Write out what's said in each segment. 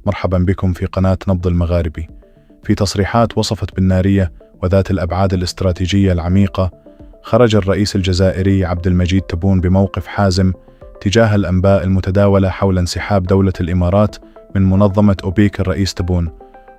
مرحبا بكم في قناة نبض المغاربي. في تصريحات وصفت بالنارية وذات الأبعاد الاستراتيجية العميقة، خرج الرئيس الجزائري عبد المجيد تبون بموقف حازم تجاه الأنباء المتداولة حول انسحاب دولة الإمارات من منظمة أوبيك. الرئيس تبون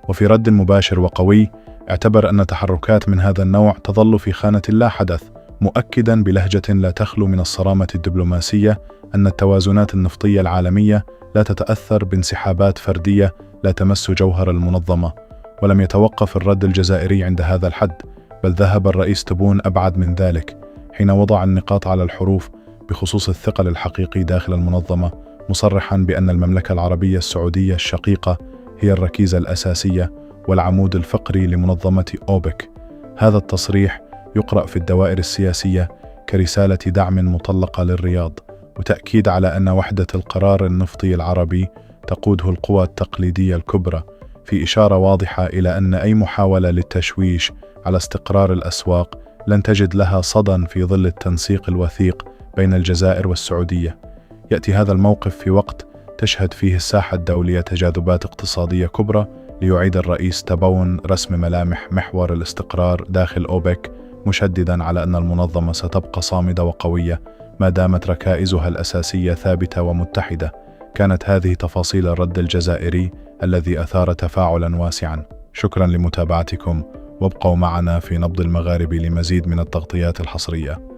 وفي رد مباشر وقوي اعتبر أن تحركات من هذا النوع تظل في خانة لا حدث، مؤكدا بلهجة لا تخلو من الصرامة الدبلوماسية أن التوازنات النفطية العالمية لا تتأثر بانسحابات فردية لا تمس جوهر المنظمة. ولم يتوقف الرد الجزائري عند هذا الحد، بل ذهب الرئيس تبون أبعد من ذلك حين وضع النقاط على الحروف بخصوص الثقل الحقيقي داخل المنظمة، مصرحا بأن المملكة العربية السعودية الشقيقة هي الركيزة الأساسية والعمود الفقري لمنظمة أوبك. هذا التصريح يقرأ في الدوائر السياسية كرسالة دعم مطلقة للرياض، وتأكيد على أن وحدة القرار النفطي العربي تقوده القوى التقليدية الكبرى، في إشارة واضحة إلى أن أي محاولة للتشويش على استقرار الأسواق لن تجد لها صدى في ظل التنسيق الوثيق بين الجزائر والسعودية. يأتي هذا الموقف في وقت تشهد فيه الساحة الدولية تجاذبات اقتصادية كبرى ليعيد الرئيس تبون رسم ملامح محور الاستقرار داخل أوبك، مشددا على أن المنظمة ستبقى صامدة وقوية ما دامت ركائزها الأساسية ثابتة ومتحدة. كانت هذه تفاصيل الرد الجزائري الذي أثار تفاعلا واسعا. شكرا لمتابعتكم، وابقوا معنا في نبض المغاربي لمزيد من التغطيات الحصرية.